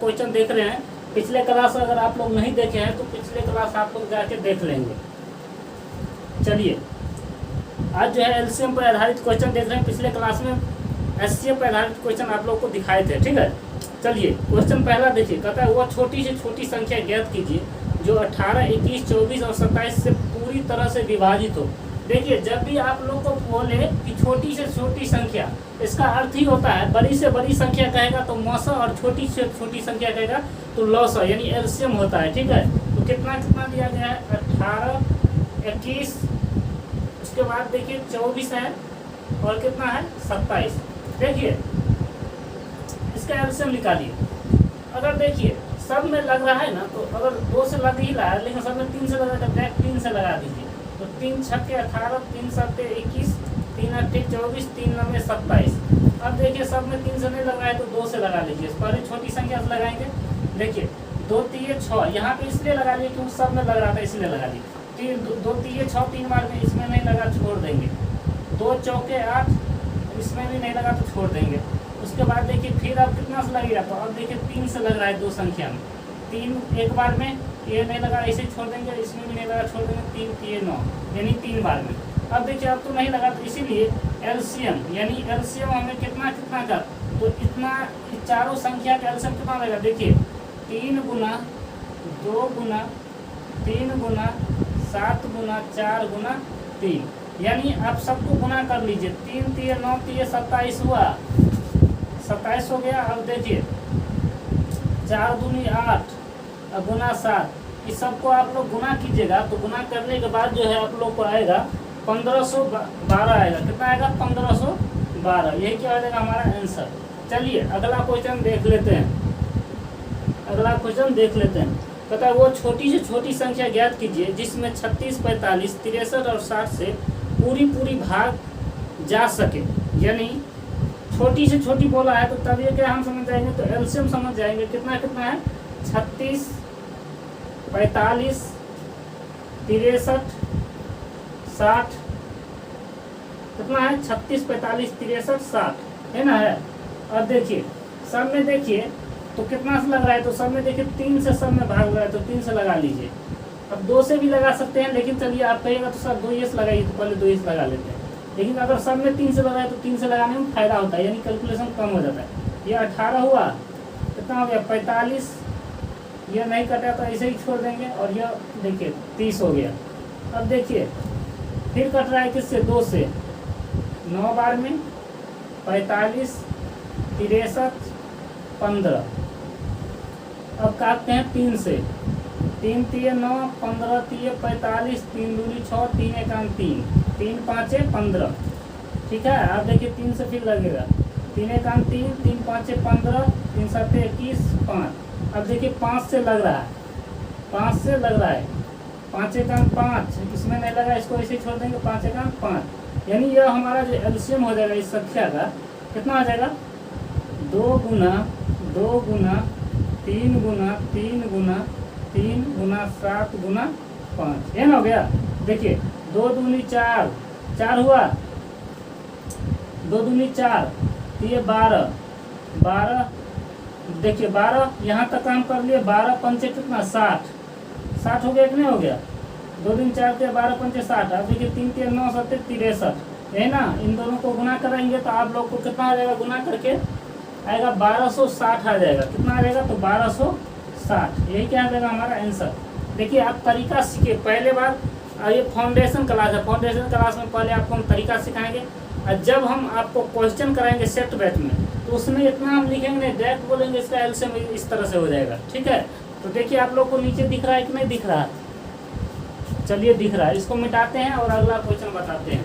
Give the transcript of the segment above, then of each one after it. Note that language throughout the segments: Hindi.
क्वेश्चन देख रहे हैं। पिछले क्लास अगर आप लोग नहीं देखे हैं तो पिछले क्लास आप लोग जाके देख लेंगे। चलिए आज जो है एलसीएम पर आधारित क्वेश्चन देख रहे हैं। पिछले क्लास में एचसीएफ पर आधारित क्वेश्चन आप लोग को दिखाए थे, ठीक है। चलिए क्वेश्चन पहला देखिए, कहता है वह छोटी से छोटी संख्या ज्ञात कीजिए जो 18, 21, 24 और 27 से पूरी तरह से विभाजित हो। देखिए जब भी आप लोग को बोले कि छोटी से छोटी संख्या, इसका अर्थ ही होता है बड़ी से बड़ी संख्या कहेगा तो मौसा और छोटी से छोटी संख्या कहेगा तो लौसा, यानी एलसीएम होता है, ठीक है। तो कितना कितना दिया गया है 18, 21, उसके बाद देखिए 24 है और कितना है 27। देखिए इसका एलसीएम निकालिए। अगर देखिए सब में लग रहा है ना, तो अगर 2 से लग ही रहा है लेकिन सब में 3 से लग रहा है तो डायरेक्ट 3 से लगा दीजिए। तो 3 छक्के 18, 3 सत्ते 21, 3 अट्ठे 24, 3 नवे 27। अब देखिए सब में 3 से नहीं लग रहा है तो 2 से लगा लीजिए। पहले छोटी संख्या से लगाएंगे। देखिए 2 3 6 यहाँ पे इसलिए लगा लिए क्योंकि सब में लग रहा था इसलिए लगा लिए। 2 3 6 3 बार में, इसमें नहीं लगा छोड़ देंगे। 2 चौके 8, इसमें भी नहीं लगा तो छोड़ देंगे। उसके बाद देखिए फिर अब कितना से लगेगा, तो अब देखिए 3 से लग रहा है 2 संख्या में। 3 एक बार में, ये नहीं लगा ऐसे छोड़ देंगे, इसमें भी नहीं लगा छोड़ देंगे। 3 3 9 यानी 3 बार में। अब देखिए अब तो नहीं लगा तो इसीलिए एलसीएम, यानी एलसीएम हमें कितना कितना का, तो इतना चारों संख्या का एलसीएम कितना लगेगा। देखिए 3 गुना 2 गुना 3 गुना 7 गुना 4 गुना 3, यानी आप सबको गुना कर लीजिए। 3 3 9 3 27 हुआ, 27 हो गया। अब देखिए 4 दूनी 8 गुना 7, इस सबको आप लोग गुना कीजिएगा। तो गुना करने के बाद जो है आप लोग को आएगा 1512 आएगा। कितना आएगा 1512। यही क्या हो जाएगा हमारा आंसर। चलिए अगला क्वेश्चन देख लेते हैं। अगला क्वेश्चन देख लेते हैं। कहता है वो छोटी से छोटी संख्या ज्ञात कीजिए जिसमें 36, 45, 63 और 60 से पूरी भाग जा सके। यानी छोटी से छोटी बोला है तो तब ये क्या हम समझ जाएंगे, तो एलसीएम समझ जाएंगे। कितना कितना है 36, 45, 63, 60, कितना है 36, 45, 63, 60 है ना है। अब देखिए सब में देखिए तो कितना से लग रहा है, तो सब में देखिए 3 से सब में भाग रहा है तो 3 से लगा लीजिए। अब 2 से भी लगा सकते हैं, लेकिन चलिए आप कहिएगा तो सर 2 से लगाइए, तो पहले 2 से लगा लेते हैं। लेकिन अगर सब में 3 से लगा है तो 3 से लगाने में फायदा होता है, यानी कैलकुलेशन कम हो जाता है। ये 18 हुआ, कितना हो गया 45, यह नहीं कटा तो ऐसे ही छोड़ देंगे। और यह देखिए 30 हो गया। अब देखिए फिर कट रहा है किससे, 2 से, 9 बार में 45, 63, 15। अब काटते हैं 3 से, 3 3 9 15 3 45, 3 दूनी 6, 3 1 3, 3 5 15, ठीक है। अब देखिए 3 से फिर लगेगा 3 1 3, 3 5 15, 3 7 21 5। अब देखिए 5 से लग रहा है, 5 से लग रहा है, 5 1 5, इसमें नहीं लगा इसको ऐसे छोड़ देंगे। 5 1 5, यानी यह हमारा जो एलसीएम हो जाएगा इस संख्या का, कितना आ जाएगा 2 गुना 2 गुना 3 गुना 3 गुना 3 गुना 7 गुना 5, ये ना हो गया। देखिए 2 दूनी 4, 4 हुआ, 2 दूनी 4, तो ये 12, 12। देखिए 12 यहाँ तक काम कर लिए। 12 पंचे कितना 60, 60 हो गया कि नहीं हो गया। 2 दिन 4 थे, 12 पंचे 60। अब देखिए 3 3 9 7 63, है ना। इन दोनों को गुना कराएंगे तो आप लोग को कितना आ जाएगा, गुना करके आएगा 1260 आ जाएगा। कितना आ जाएगा, तो 1260। यही क्या आ जाएगा हमारा आंसर। देखिए आप तरीका सीखिए। पहले बार ये फाउंडेशन क्लास है, फाउंडेशन क्लास में पहले आपको हम तरीका सिखाएंगे। और जब हम आपको क्वेश्चन कराएंगे सेट बैट में, तो उसमें इतना हम लिखेंगे नहीं, डायरेक्ट बोलेंगे इसका एलसीएम इस तरह से हो जाएगा, ठीक है। तो देखिए आप लोग को नीचे दिख रहा है कि नहीं दिख रहा है। चलिए दिख रहा है, इसको मिटाते हैं और अगला क्वेश्चन बताते हैं।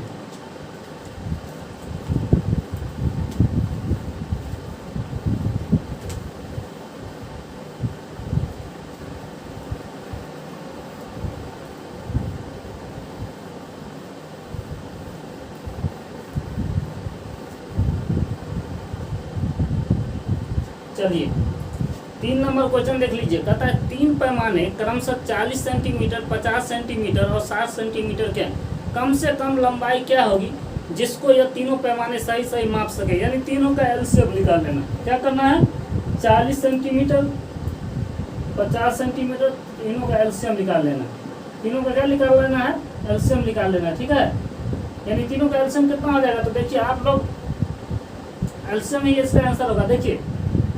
चलिए 3 नंबर क्वेश्चन देख लीजिए। कहता है 3 पैमाने क्रमशः 40 सेंटीमीटर, 50 सेंटीमीटर और 60 सेंटीमीटर के कम से कम लंबाई क्या होगी जिसको यह तीनों पैमाने सही सही माप सके। यानी तीनों का एलसीएम निकाल लेना। क्या करना है, 40 सेंटीमीटर, 50 सेंटीमीटर, तीनों का एलसीएम निकाल लेना। तीनों का क्या निकाल लेना है? एलसीएम निकाल लेना, ठीक है। यानी तीनों का एलसीएम कितना हो जाएगा? तो देखिए आप लोग एलसीएम ही इसका आंसर होगा। देखिए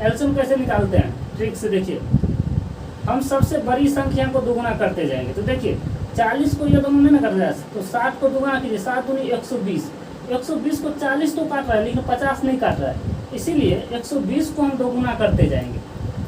एलसीएम कैसे निकालते हैं, ट्रिक से देखिए। हम सबसे बड़ी संख्या को दोगुना करते जाएंगे। तो देखिए 40 को ये दोनों नहीं कर रहा है, तो 60 को दोगुना कीजिए, 7 दूनी 120। 120 को 40 तो काट रहा है, लेकिन 50 नहीं काट रहा है, इसीलिए 120 को हम दोगुना करते जाएंगे।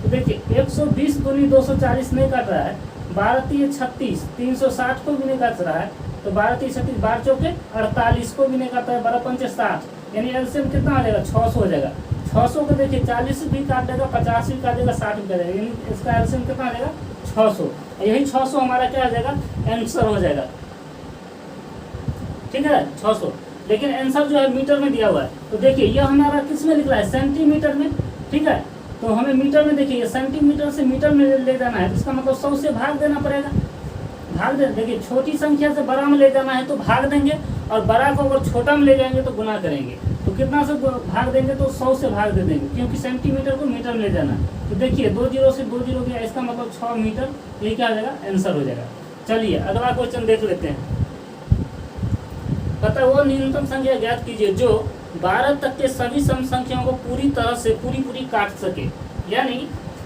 तो देखिए 120 दूनी 240 नहीं काट रहा है, 12 3 36, 360 को भी नहीं काट रहा है, तो 12 3 36, 12 चौके 48 को भी नहीं काटता है, 12 पंचे 60, यानी एलसीएम कितना आ जाएगा? 600 हो जाएगा। 600 को देखिए 40 भी काट देगा, 50 भी काट देगा, 60 भी काट देगा, यानी इसका एलसीएम कितना आ जाएगा? 600। यही 600 हमारा क्या आ जाएगा? आंसर हो जाएगा, ठीक है 600। लेकिन आंसर जो है मीटर में दिया हुआ है। तो देखिए यह हमारा किस में निकला है? सेंटीमीटर में, ठीक है। तो हमें मीटर में देखिए सेंटीमीटर से मीटर में ले जाना है, तो इसका मतलब 100 से भाग देना पड़ेगा। भाग दे, देखिए छोटी संख्या से बड़ा में ले जाना है तो भाग देंगे, और बड़ा को अगर छोटा में ले जाएंगे तो गुना करेंगे। तो कितना से भाग देंगे? तो 100 से भाग दे देंगे, क्योंकि सेंटीमीटर को मीटर में ले जाना है। तो देखिए 2 जीरो से 2 जीरो गया, इसका मतलब 6 मीटर, ये क्या हो जाएगा? आंसर हो जाएगा। चलिए अगला क्वेश्चन देख लेते हैं। पता वो न्यूनतम संख्या ज्ञात कीजिए जो 12 तक के सभी सम संख्याओं को पूरी तरह से पूरी काट सके। यानी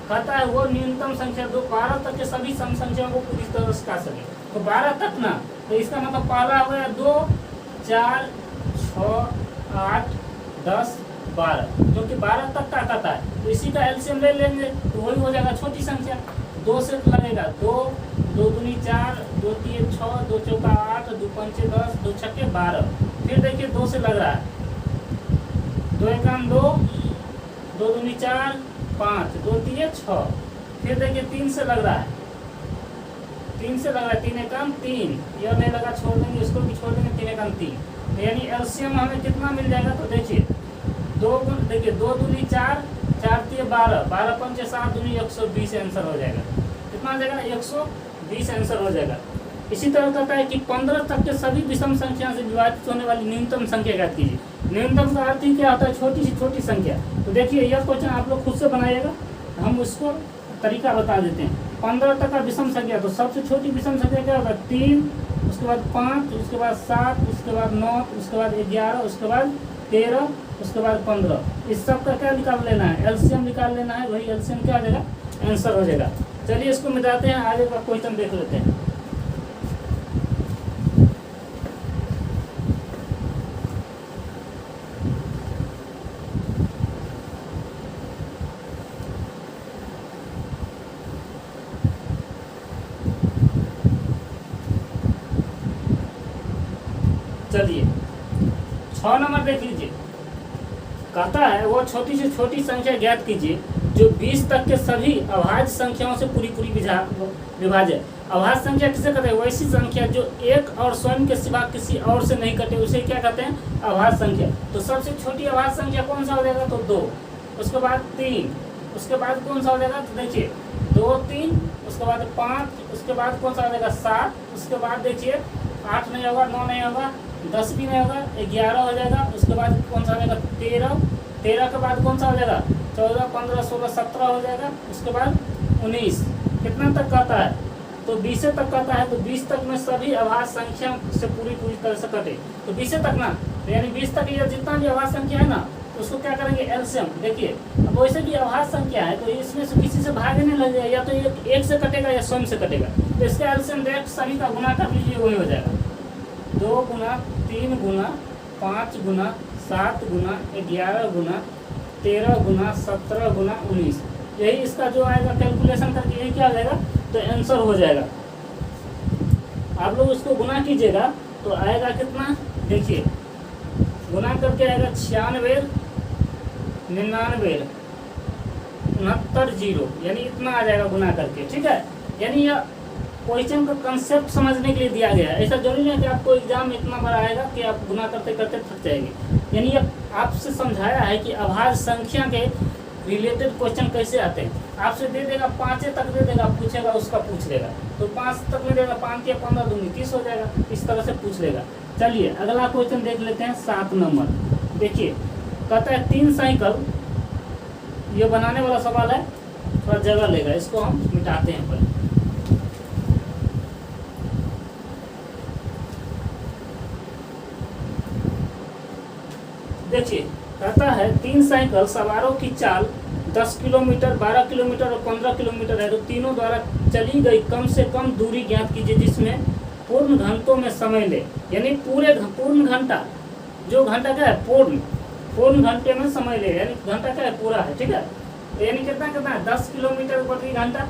कहता है वो न्यूनतम संख्या जो 12 तक के सभी सम संख्याओं को पूरी तरह से काट सके। तो 12 तक ना, तो इसका मतलब पहला हो गया 2 4 6 8 10 12, जो कि 12 तक का कहता है। तो इसी का एलसीएम ले लेंगे, तो वही हो जाएगा छोटी संख्या। 2 से लगेगा 2, 2 दूनी 4, 2 3 6, 2 चौका 8, 2 पंचे 10, 2 छक्के 12। फिर देखिए 2 से लग रहा है 2 एकाम 2, 2 दूनी 4 5, 2 3 6। फिर देखिए 3 से लग रहा है, 3 से लग रहा है 3 एकाम 3, यह नहीं लगा छोड़ देंगे, इसको भी छोड़ देंगे, 3 एकाम 3। तो यानी एलसीएम हमें कितना मिल जाएगा? तो देखिए 2 दूनी 4, 4 3 12, 12 पंचे 7 दूनी 120 आंसर हो जाएगा। कितना आ जाएगा? 120 आंसर हो जाएगा। इसी तरह कहता है कि 15 तक के सभी विषम संख्या से विभाजित होने वाली न्यूनतम संख्या ज्ञात कीजिए। न्यूनतम का अर्थ ही क्या होता है? छोटी से छोटी संख्या। तो देखिए यह क्वेश्चन आप लोग खुद से बनाइएगा, हम उसको तरीका बता देते हैं। 15 तक का विषम संख्या, तो सबसे छोटी विषम संख्या क्या होगा? 3, उसके बाद 5, उसके बाद 7, उसके बाद 9, उसके बाद 11, उसके बाद 13, उसके बाद 15। इस सब का क्या निकाल लेना है? एलसीएम निकाल लेना है। वही एलसीएम क्या आ जाएगा? आंसर हो जाएगा। चलिए इसको मिटाते हैं, आगे का क्वेश्चन देख लेते हैं। चलिए 6 नंबर देख लीजिए। कहता है वो छोटी से छोटी संख्या ज्ञात कीजिए जो 20 तक के सभी अभाज्य संख्याओं से पूरी विभाज्य। अभाज्य संख्या किसे कहते हैं? वैसी संख्या जो एक और स्वयं के सिवा किसी और से नहीं कटे, उसे क्या कहते हैं? अभाज्य संख्या। तो सबसे छोटी अभाज्य संख्या कौन सा हो जाएगा? तो 2, उसके बाद 3, उसके बाद कौन सा हो जाएगा? तो देखिए 2 3, उसके बाद 5, उसके बाद कौन सा हो जाएगा? 7, उसके बाद देखिए 8 नहीं होगा, 9 नहीं होगा, 10 भी नहीं होगा, 11 हो जाएगा। उसके बाद कौन सा हो जाएगा? 13, 13 के बाद कौन सा हो जाएगा? 14 15 16 17 हो जाएगा। उसके बाद 19। कितना तक कहता है? तो 20 तक कहता है। तो 20 तक में सभी अभाज्य संख्या से पूरी तरह से कटे, तो 20 तक ना, तो यानी 20 तक ये जितना भी अभाज्य संख्या है ना, तो उसको क्या करेंगे? एलसीएम। देखिए अब वैसे भी अभाज्य संख्या है, तो इसमें से किसी से भागने लग जाएगा, या तो एक से कटेगा या स्वयं से कटेगा। तो इसका एलसीएम डायरेक्ट सभी का गुना कर लीजिए, वही हो जाएगा। 2 गुना 3 गुना 5 गुना 7 गुना 11 गुना 13 गुना 17 गुना 19, यही इसका जो आएगा कैलकुलेशन करके यही क्या आ जाएगा? तो आंसर हो जाएगा। आप लोग इसको गुना कीजिएगा तो आएगा कितना? देखिए गुना करके आएगा 96 99 69 0, यानी इतना आ जाएगा गुना करके, ठीक है। यानी यह क्वेश्चन का कंसेप्ट समझने के लिए दिया गया है। ऐसा जरूरी नहीं है कि आपको एग्जाम में इतना बड़ा आएगा कि आप गुना करते करते थक जाएंगे। यानी यह आपसे समझाया है कि अभाज्य संख्या के रिलेटेड क्वेश्चन कैसे आते हैं। आपसे दे देगा 5 तक दे देगा, पूछेगा उसका पूछ लेगा, तो 5 तक में देगा, 5 या 15 दूनी 30 हो जाएगा, इस तरह से पूछ लेगा। चलिए अगला क्वेश्चन देख लेते हैं 7 नंबर। देखिए कहता है 3 साइकिल ये बनाने वाला सवाल है, थोड़ा जगह लेगा, इसको हम मिटाते हैं पहले। देखिए कहता है 3 साइकिल सवारों की चाल 10 किलोमीटर, 12 किलोमीटर और 15 किलोमीटर है, तो तीनों द्वारा चली गई कम से कम दूरी ज्ञात कीजिए जिसमें पूर्ण घंटों में समय ले। यानी पूर्ण घंटा, जो घंटा क्या है पूर्ण घंटे में समय ले, यानी घंटा क्या है पूरा है, ठीक है। तो यानी कितना है 10 किलोमीटर प्रति घंटा,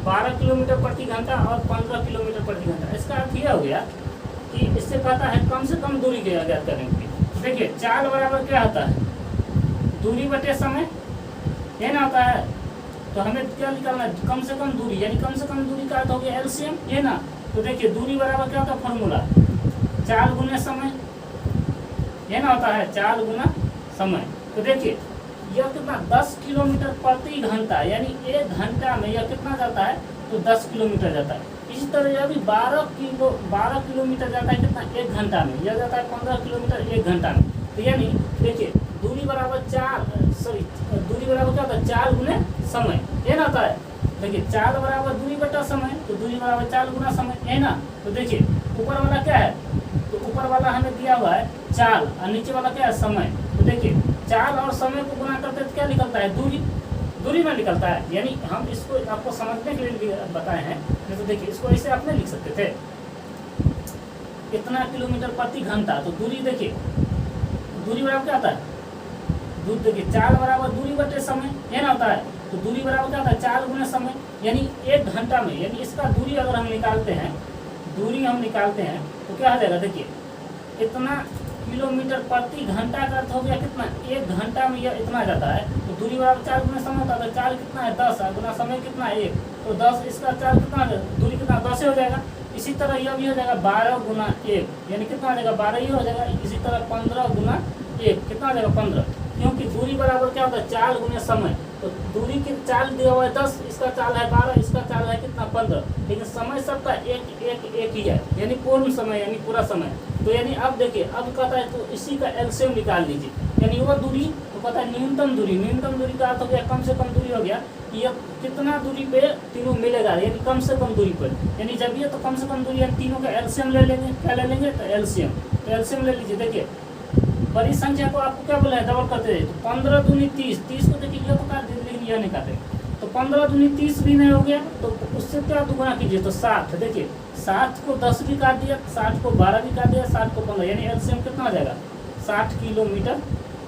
12 किलोमीटर प्रति घंटा और 15 किलोमीटर प्रति घंटा। इसका अर्थ यह हो गया कि इससे कहता है कम से कम दूरी ज्ञात करेंगे। देखिए चाल बराबर क्या होता है, दूरी बटे समय, ये ना होता है। तो हमें क्या निकालना है, कम से कम दूरी, यानी कम से कम दूरी का अर्थ हो गया एलसीएम, ये ना। तो देखिए दूरी बराबर क्या होता है फॉर्मूला, चाल गुने समय, ये ना होता है चाल गुना समय। तो देखिए यह कितना 10 किलोमीटर प्रति घंटा, यानी 1 घंटा में यह कितना जाता है, तो 10 किलोमीटर जाता है। इसी तरह यह भी 12 किलोमीटर जाता है कितना, 1 घंटा में। यह जाता है 15 किलोमीटर 1 घंटा में। तो यानी देखिए दूरी बराबर दूरी बराबर क्या होता है, चाल गुने समय, ये ना होता है। देखिए चाल बराबर दूरी बटा समय, तो दूरी बराबर चाल गुना समय, है ना। तो देखिए ऊपर वाला क्या है, तो ऊपर वाला हमें दिया हुआ है चाल और नीचे वाला क्या है समय। तो देखिए चाल और समय को गुना करते तो क्या निकलता है, दूरी में निकलता है। यानी हम इसको आपको समझने के लिए बताए हैं। तो देखिए इसको ऐसे आप नहीं लिख सकते थे, इतना किलोमीटर प्रति घंटा, तो दूरी देखिए दूरी बराबर क्या होता है, देखिए चाल बराबर दूरी बटे समय, ये ना होता है। तो दूरी बराबर क्या होता है, चाल गुना समय, यानी 1 घंटा में। यानी इसका दूरी अगर हम निकालते हैं, तो क्या हो जाएगा, देखिए इतना किलोमीटर प्रति घंटा का अर्थ हो गया कितना, 1 घंटा में यह इतना जाता है। तो दूरी बराबर चाल गुना समय होता है, तो चाल कितना है 10 गुना समय कितना है 1, तो 10, इसका चाल कितना है, दूरी कितना 10 हो जाएगा। इसी तरह यह भी हो जाएगा 12 गुना 1, यानी कितना आ जाएगा 12 ही हो जाएगा। इसी तरह 15 गुना 1 कितना आ जाएगा 15, क्योंकि दूरी बराबर क्या होता है, चाल गुने समय। तो दूरी की चाल दिया हुआ है 10, इसका चाल है 12, इसका चाल है कितना 15, लेकिन समय सबका एक ही है, यानी पूर्ण समय, यानी पूरा समय। तो यानी अब देखिए अब कहता है तो इसी का एलसीएम निकाल लीजिए, यानी वो दूरी तो पता है न्यूनतम दूरी का अर्थ हो गया कम से कम दूरी हो गया कि ये कितना दूरी पे तीनों मिलेगा, यानी कम से कम दूरी पर। यानी जब ये तो कम से कम दूरी है, तीनों का एलसीएम ले लेंगे, क्या ले लेंगे, तो एलसीएम ले लीजिए। देखिए बड़ी संख्या को आपको क्या बोला है, डबल करते हैं। तो 15 दूनी 30, 30 को देखिए ये तो काट दीजिए, लेकिन यह नहीं काटे। तो 15 दूनी 30 भी नहीं हो गया, तो उससे क्या दुगुना कीजिए, तो 60। देखिए 60 को 10 भी काट दिया, 60 को 12 भी काट दिया, 60 को 15, यानी एलसीएम कितना आ जाएगा 60 किलोमीटर।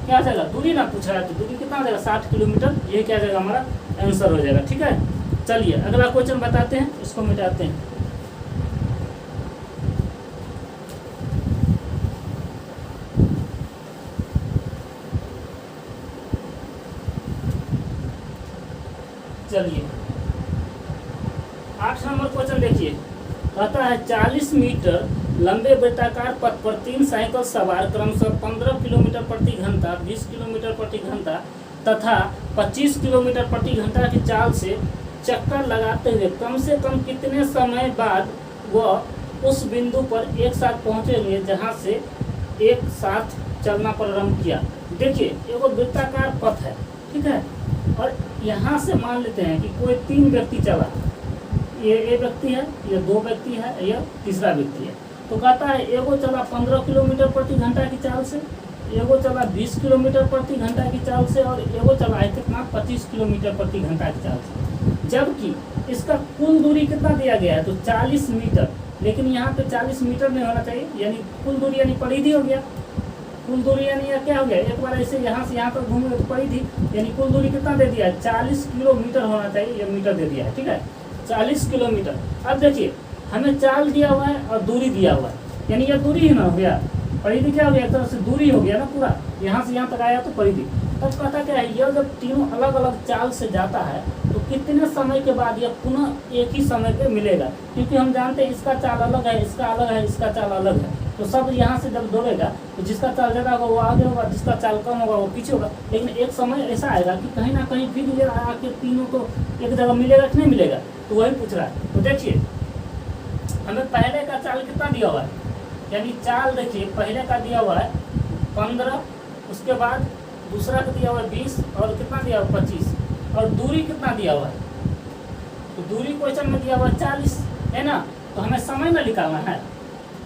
क्या आ जाएगा, दूरी ना पूछ रहा है, तो दूरी कितना आ जाएगा 60 किलोमीटर। ये क्या जाएगा हमारा आंसर हो जाएगा, ठीक है। चलिए अगला क्वेश्चन बताते हैं, इसको मिटाते हैं। चलिए 8 नंबर क्वेश्चन देखिए, कहता है 40 मीटर लंबे वृत्ताकार पथ पर 3 साइकिल सवार क्रमशः 15 किलोमीटर प्रति घंटा, 20 किलोमीटर प्रति घंटा तथा 25 किलोमीटर प्रति घंटा की चाल से चक्कर लगाते हुए कम से कम कितने समय बाद वह उस बिंदु पर एक साथ पहुंचेंगे जहां से एक साथ चलना प्रारंभ किया। देखिए एगो वृत्ताकार पथ है, ठीक है, और यहाँ से मान लेते हैं कि कोई 3 व्यक्ति चला, ये व्यक्ति है, ये 2 व्यक्ति है, यह तीसरा व्यक्ति है। तो कहता है एगो चला 15 किलोमीटर प्रति घंटा की चाल से, एगो चला 20 किलोमीटर प्रति घंटा की चाल से, और एगो चला है कितना 25 किलोमीटर प्रति घंटा की चाल से। जबकि इसका कुल दूरी कितना दिया गया है, तो 40 मीटर, लेकिन यहाँ पे 40 मीटर नहीं होना चाहिए, यानी कुल दूरी यानी परिधि हो गया। कुल दूरी यानी क्या हो गया, एक बार ऐसे यहाँ से यहाँ पर घूमेंगे तो परिधि, यानी कुल दूरी कितना दे दिया है 40 किलोमीटर होना चाहिए, ये मीटर दे दिया है, ठीक है 40 किलोमीटर। अब देखिए हमें चाल दिया हुआ है और दूरी दिया हुआ है, यानी यह दूरी ही ना हो गया, परिधि क्या हो गया, एक तरह से दूरी हो गया ना पूरा, यहाँ से यहाँ तक आया तो परिधि। तब कहता क्या है, यह जब तीनों अलग अलग चाल से जाता है तो कितने समय के बाद यह पुनः एक ही समय पे मिलेगा, क्योंकि हम जानते हैं इसका चाल अलग है, इसका अलग है, इसका चाल अलग है। तो सब यहाँ से जब दौड़ेगा तो जिसका चाल ज़्यादा होगा वो आगे होगा, जिसका चाल कम होगा वो पीछे होगा। लेकिन एक समय ऐसा आएगा कि कहीं ना कहीं फिर ये आके तीनों को एक जगह मिलेगा कि नहीं मिलेगा, तो वही पूछ रहा है। तो देखिए हमें पहले का चाल कितना दिया हुआ है, यानी चाल देखिए पहले का दिया हुआ है 15, उसके बाद दूसरा का दिया हुआ है 20 और कितना दिया हुआ 25 और दूरी कितना दिया हुआ है, तो दूरी क्वेश्चन में दिया हुआ 40 है ना। तो हमें समय ना निकालना है,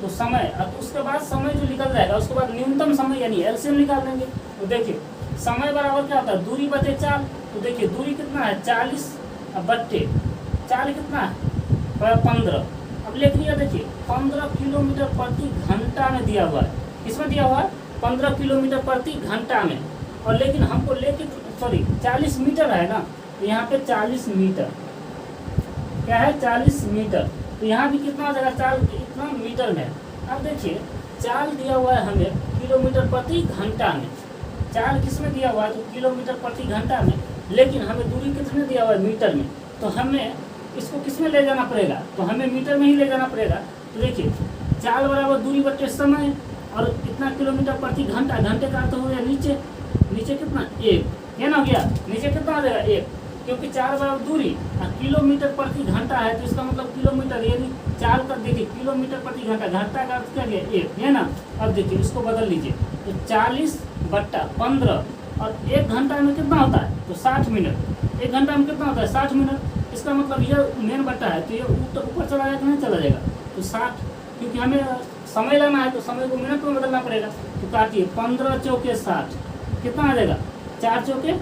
तो समय, अब उसके बाद समय जो निकल जाएगा उसके बाद न्यूनतम समय यानी एलसीएम निकाल देंगे। तो देखिए समय बराबर क्या होता है, दूरी बटे 4। तो देखिए दूरी कितना है 40 अब बट्टे 4 कितना है 15। अब लिख लिया, देखिए 15 किलोमीटर प्रति घंटा में दिया हुआ है। किसमें दिया हुआ है 15 किलोमीटर प्रति घंटा में। और लेकिन हमको लेके 40 मीटर है ना, तो यहाँ पे 40 मीटर क्या है 40 मीटर। तो यहाँ भी कितना हो जाएगा 4 इतना मीटर में। अब देखिए 4 दिया हुआ है हमें किलोमीटर प्रति घंटा में, 4 किसमें दिया हुआ है तो किलोमीटर प्रति घंटा में, लेकिन हमें दूरी कितने दिया हुआ है मीटर में। तो हमें इसको किसमें ले जाना पड़ेगा, तो हमें मीटर में ही ले जाना पड़ेगा। तो देखिए 4 बराबर दूरी बटे समय और इतना किलोमीटर प्रति घंटा, घंटे का अर्थ हो गया नीचे, नीचे कितना 1 है ना भैया, नीचे कितना आ जाएगा 1, क्योंकि 4 बराबर दूरी और किलोमीटर प्रति घंटा है तो इसका मतलब किलोमीटर, यानी 4 का देखिए किलोमीटर प्रति घंटा, घंटा का अर्थ क्या गया 1 है ना। अब देखिए इसको बदल लीजिए, तो 40 बट्टा 15 और 1 घंटा में कितना होता है तो 60 मिनट, 1 घंटा में कितना होता है 60 मिनट। इसका मतलब ये मेन बट्टा है तो ये ऊपर चला जाएगा नहीं चला जाएगा, तो 60, क्योंकि हमें समय लेना है तो समय को मिनट में बदलना पड़ेगा। तो काटिए 15 चौके 60 कितना आ जाएगा 4 चौके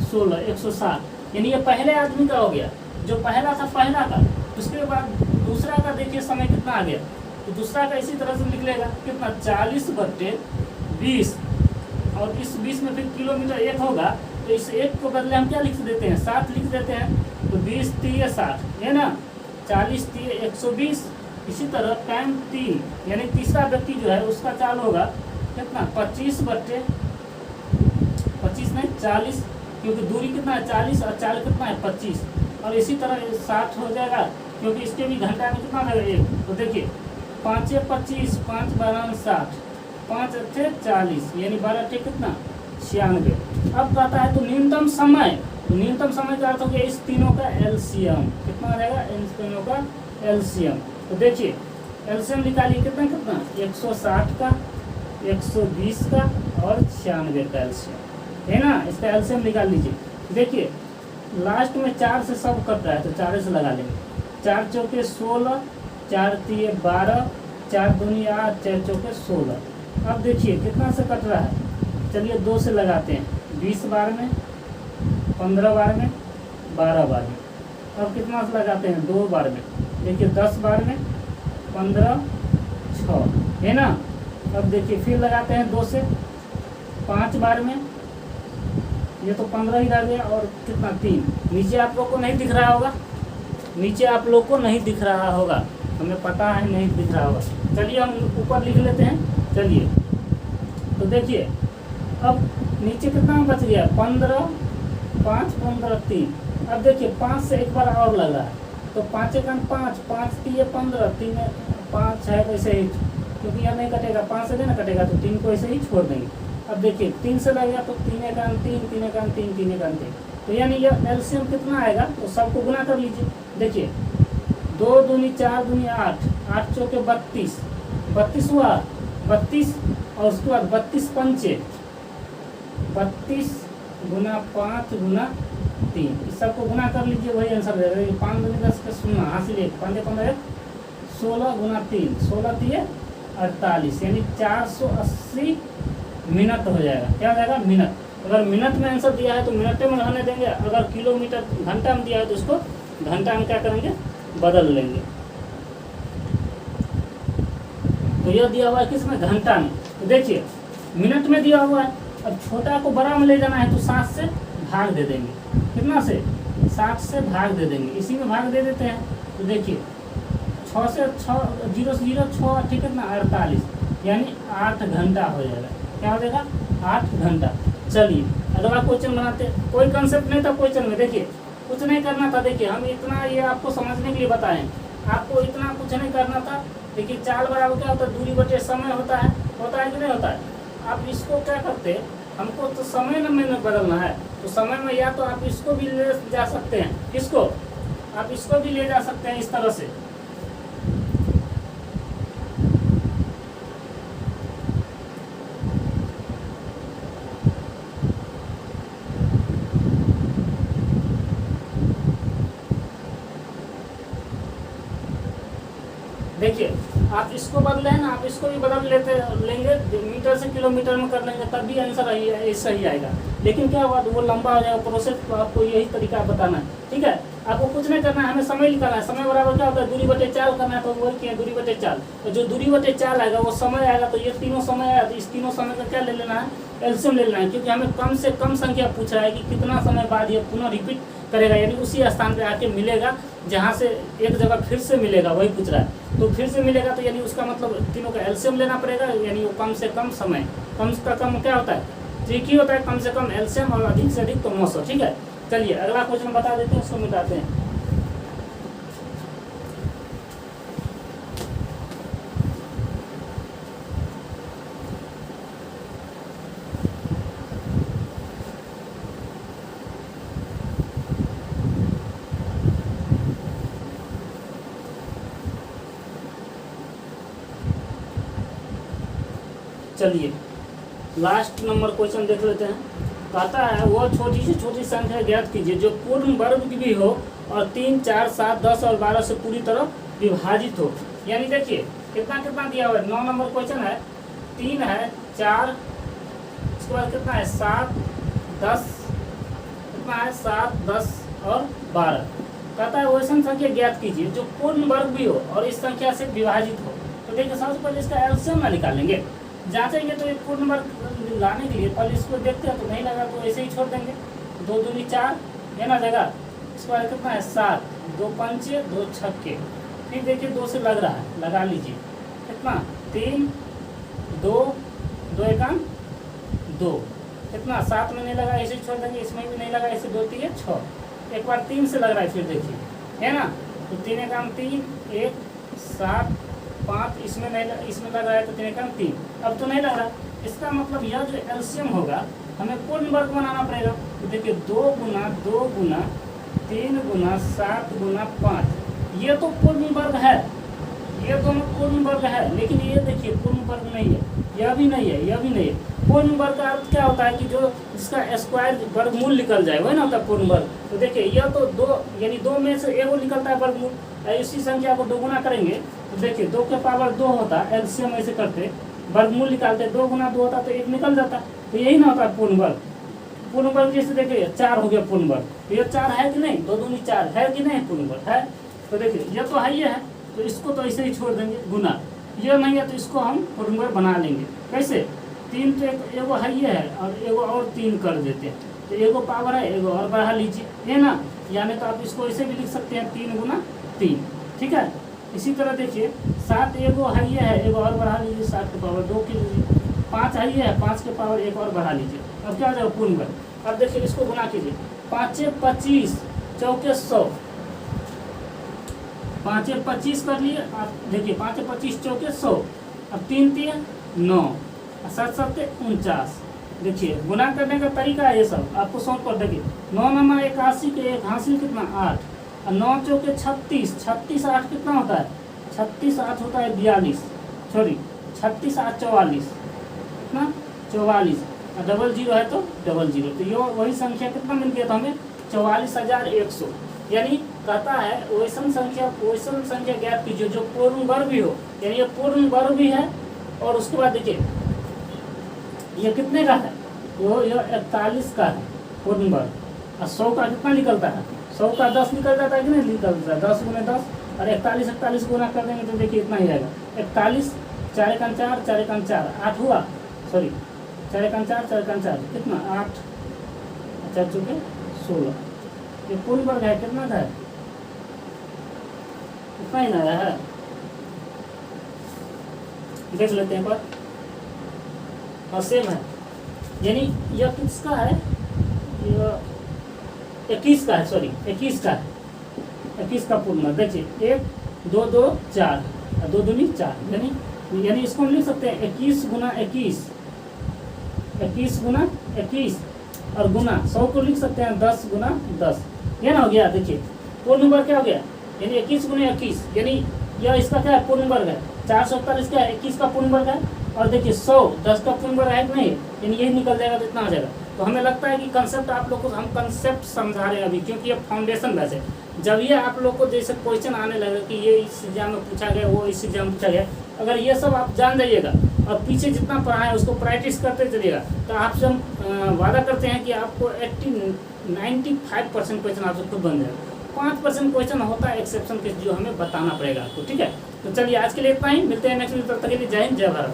16 160, यानी ये पहले आदमी का हो गया, जो पहला था पहला का। उसके बाद दूसरा का देखिए समय कितना आ गया, तो दूसरा का इसी तरह से निकलेगा कितना 40 बट्टे 20 और इस 20 में फिर किलोमीटर 1 होगा, तो इस 1 को बदले हम क्या लिख देते हैं 7 लिख देते हैं। तो 20 3 60 है ना, 40 3 120। इसी तरह टाइम 3 यानी तीसरा व्यक्ति जो है उसका चाल होगा कितना 25 बट्टे 25 नहीं 40, क्योंकि दूरी कितना है 40 और चाल कितना है 25। और इसी तरह 60 हो जाएगा, क्योंकि इसके भी घंटा में कितना लगेगा 1। तो देखिए 5 25 5 12 60 5 अच्छे 40, यानी 12 टे कितना 96। अब कहता है तो न्यूनतम समय, तो न्यूनतम समय का अर्थ हो गया इस तीनों का एलसीएम कितना आ जाएगा, इन तीनों का एलसीएम। तो देखिए एलसीएम निकालिए कितना कितना 160 का 120 का और 96 का एलसीएम है ना। इसका एलसीएम निकाल लीजिए। देखिए लास्ट में 4 से सब कट रहा है तो 4 से लगा लेंगे, 4 चौके 16 4 तिये 12 4 दूनी 8 4 चौके 16। अब देखिए कितना से कट रहा है, चलिए 2 से लगाते हैं, 20 बार में 15 बार में 12 बार में। अब कितना से लगाते हैं 2 बार में, देखिए 10 बार में 15 6 है ना। अब देखिए फिर लगाते हैं 2 से 5 बार में, ये तो 15 ही रह गया और कितना 3। नीचे आप लोग को नहीं दिख रहा होगा, नीचे आप लोग को नहीं दिख रहा होगा, हमें पता है नहीं दिख रहा होगा। चलिए हम ऊपर लिख लेते हैं। चलिए तो देखिए अब नीचे कितना बच गया 15 5 15 3। अब देखिए 5 से एक बार और लग रहा है, तो 5 1 5 5 3 15 3 5 है वैसे ही, क्योंकि यह नहीं कटेगा 5 से नहीं ना कटेगा तो 3 को ऐसे ही छोड़ देंगे। अब देखिए 3 से लगेगा तो 3 1 3 3 1 3 3 1 3, तो यानी यह एलसीएम कितना आएगा तो सबको गुना कर लीजिए। देखिए 2 दूनी 4 दूनी 8 8 चौके 32 32 हुआ 32, और उसके बाद 32 पंचे 32 गुना 5 गुना 3, इस सबको गुना कर लीजिए, वही आंसर देगा। 5 दूनी 10 का 0 हासिल 1 5 15 16 गुना 3 16 3 48, यानी 480 मिनट हो जाएगा। क्या हो जाएगा मिनट। अगर मिनट में आंसर दिया है तो मिनट में रहने देंगे, अगर किलोमीटर घंटा में दिया है तो उसको घंटा में क्या करेंगे बदल लेंगे। तो यह दिया हुआ है किसमें घंटा में, तो देखिए मिनट में दिया हुआ है। अब छोटा को बड़ा में ले जाना है तो 7 से भाग दे देंगे, कितना से 7 से भाग दे देंगे, इसी में भाग दे देते हैं। तो देखिए 6 से 6 0 से 0 6 ठीक है ना 48, यानी 8 घंटा हो जाएगा। क्या हो जाएगा 8 घंटा। चलिए अगला क्वेश्चन बनाते हैं। कोई कंसेप्ट नहीं था क्वेश्चन में, देखिए कुछ नहीं करना था। देखिए हम इतना ये आपको समझने के लिए बताएं, आपको इतना कुछ नहीं करना था। देखिए चाल बराबर क्या होता है दूरी बटे समय होता है कि नहीं होता है। आप इसको क्या करते हैं, हमको तो समय में बदलना है, तो समय में या तो आप इसको भी ले जा सकते हैं, किसको आप इसको भी ले जा सकते हैं इस तरह से। देखिए आप इसको बदले हैं ना, आप इसको भी बदल लेंगे, मीटर से किलोमीटर में कर लेंगे, तब भी आंसर सही आएगा। लेकिन क्या हुआ, वो लंबा हो जाएगा प्रोसेस, तो आपको यही तरीका बताना है। ठीक है, आपको कुछ नहीं करना है, हमें समय निकालना है। समय बराबर क्या होता है, दूरी बटे 4 करना है, तो वही किया दूरी बटे 4। तो जो दूरी बटे 4 आएगा वो समय आएगा, तो ये तीनों समय आया, तो इस तीनों समय का क्या ले लेना है, एलसीएम ले लेना है। क्योंकि हमें कम से कम संख्या पूछ रहा है कि कितना समय बाद ये पुनः रिपीट करेगा, यानी उसी स्थान पे आके मिलेगा जहाँ से एक जगह फिर से मिलेगा, वही पूछ रहा है। तो फिर से मिलेगा तो यानी उसका मतलब तीनों का एलसीएम लेना पड़ेगा, यानी वो कम से कम समय, कम से कम क्या होता है, ठीक ही होता है, कम से कम एलसीएम, और अधिक से अधिक तो 900। ठीक है, चलिए अगला क्वेश्चन बता देते हैं, उसको मिटाते हैं। चलिए लास्ट नंबर क्वेश्चन देख लेते हैं। कहता है वह छोटी से छोटी संख्या ज्ञात कीजिए जो पूर्ण वर्ग की भी हो और 3, 4, 7, 10 और 12 से पूरी तरह विभाजित हो। यानी देखिए कितना कितना दिया हुआ है, 9 नंबर क्वेश्चन है, 3 है, 4, इसके बाद कितना है 7, 10, कितना है 7, 10 और 12। कहता है वैसी संख्या ज्ञात कीजिए जो पूर्ण वर्ग भी हो और इस संख्या से विभाजित हो। तो देखिए सबसे पहले इसका एलसीएम ना निकालेंगे, जांचेंगे तो एक पूर्ण वर्ग लाने के लिए पहले इसको देखते हैं, तो नहीं लगा तो ऐसे ही छोड़ देंगे। 2 दूनी 4 है ना जगह, इसके बाद कितना है 7, 2 पंचे 2 छक्के, फिर देखिए 2 से लग रहा है, लगा लीजिए कितना 3, 2, 2 एकान 2, कितना 7 में नहीं लगा ऐसे ही छोड़ देंगे, इसमें भी नहीं लगा ऐसे 2 3 6, एक बार 3 से लग रहा है, फिर देखिए है ना, तो 3 एकान 3, 1 7 5, इसमें नहीं इसमें लग रहा है तो 3 एकान 3, अब तो नहीं लग रहा। इसका मतलब यह जो एलसीएम होगा हमें पूर्ण वर्ग बनाना पड़ेगा। तो देखिए 2 गुना 2 गुना 3 गुना 7 गुना 5, ये तो पूर्ण वर्ग है, ये दोनों पूर्ण वर्ग है। लेकिन ये देखिए पूर्ण वर्ग नहीं है, यह भी नहीं है, यह भी नहीं है। पूर्ण वर्ग का अर्थ क्या होता है कि जो जिसका स्क्वायर वर्गमूल निकल जाए वही ना होता है पूर्ण वर्ग। तो देखिए यह तो 2 यानी 2 में से एगो निकलता है वर्गमूल, इसी संख्या को 2 गुना करेंगे तो देखिए 2 के पावर 2 होता है, एलसीएम ऐसे करते वर्गमूल निकालते 2 गुना 2 होता तो 1 निकल जाता, तो यही ना होता है पूर्ण वर्ग। पूर्ण वर्ग जैसे देखिए 4 हो गया पूर्ण वर्ग, तो ये 4 है कि नहीं, 2 दूनी 4 है कि नहीं पूर्ण वर्ग है। तो देखिए ये तो है ही है, तो इसको तो ऐसे ही छोड़ देंगे गुना, ये नहीं है तो इसको हम पूर्ण वर्ग बना लेंगे। कैसे, 3 तो एगो है ये है और एगो और 3 कर देते हैं, तो एगो पावर है एगो और बढ़ा लीजिए, है ना, यानी तो आप इसको ऐसे भी लिख सकते हैं 3 गुना 3। ठीक है, इसी तरह देखिए 7 एगो है ये है, एगो और बढ़ा लीजिए, 7 के पावर 2 की लीजिए, 5 है ये है, 5 के पावर 1 और बढ़ा लीजिए, अब क्या हो जाएगा पूर्ण वर्ग। अब देखिए इसको गुना कीजिए, 5 25 चौके 100, 5 25 कर लिए आप, देखिए 5 25 चौके 100, अब 3 3 9, 7 7 49। देखिए गुना करने का तरीका है ये सब आपको सॉल्व कर देंगे। 9 9 81 के 1 हासिल कितना 8, और 9 चौके 36, 36 8 कितना होता है, 36 8 होता है 42, सॉरी 36 8 44, कितना 44, और डबल जीरो है तो डबल जीरो, तो ये वही संख्या कितना मिल गया था हमें 44,100। यानी कहता है वैसन संख्या ज्ञात कीजिए जो पूर्ण वर्ग भी हो, यानी ये पूर्ण वर्ग भी है। और उसके बाद देखिए ये कितने का है, वो ये 41 का है पूर्ण वर्ग, और 100 का कितना निकलता है, 100 का 10 निकल जाता है कि नहीं निकलता है, 10 गुना 10 और 41 गुना कर देंगे तो देखिए इतना ही आएगा, 41 4 एकान 4 4 एकान 4 8 हुआ, सॉरी 4 एकान 4 4 एकान 4 कितना 8, 4 चौके 16, ये पूर्ण वर्ग है, कितना का है, इतना ही ना है, देख लेते हैं पर, और सेम है, यानी यह किसका है, यह 21 का है, सॉरी 21 का है, 21 का पूर्ण वर्ग। देखिए 1 2 2 4 और 2 दूनी 4, यानी इसको हम लिख सकते हैं 21 गुना 21, 21 गुना 21 और गुना 100 को लिख सकते हैं 10 गुना 10, ये ना हो गया। देखिए पूर्ण वर्ग क्या हो गया, यानी 21 गुना 21, यानी यह इसका क्या है पूर्ण वर्ग है, 441 क्या है 21 का पूर्ण वर्ग है, और देखिए 100 10 का पूर्ण वर्ग है कि नहीं, यानी यही निकल जाएगा तो इतना हो जाएगा। तो हमें लगता है कि कंसेप्ट आप लोग को हम कंसेप्ट समझा रहे हैं अभी, क्योंकि ये फाउंडेशन बैच है, जब ये आप लोग को जैसे क्वेश्चन आने लगे कि ये इस एग्जाम में पूछा गया, वो इस एग्जाम में पूछा गया, अगर ये सब आप जान जाइएगा और पीछे जितना पढ़ा है उसको प्रैक्टिस करते चलिएगा, तो आपसे हम वादा करते हैं कि आपको 95% क्वेश्चन आपसे खुद बन जाएगा। 5% क्वेश्चन होता है एक्सेप्शन केस, जो हमें बताना पड़ेगा आपको, ठीक है। तो चलिए आज के लिए इतना ही, मिलते हैं नेक्स्ट वीडियो, तब तक के लिए जय हिंद जय भारत।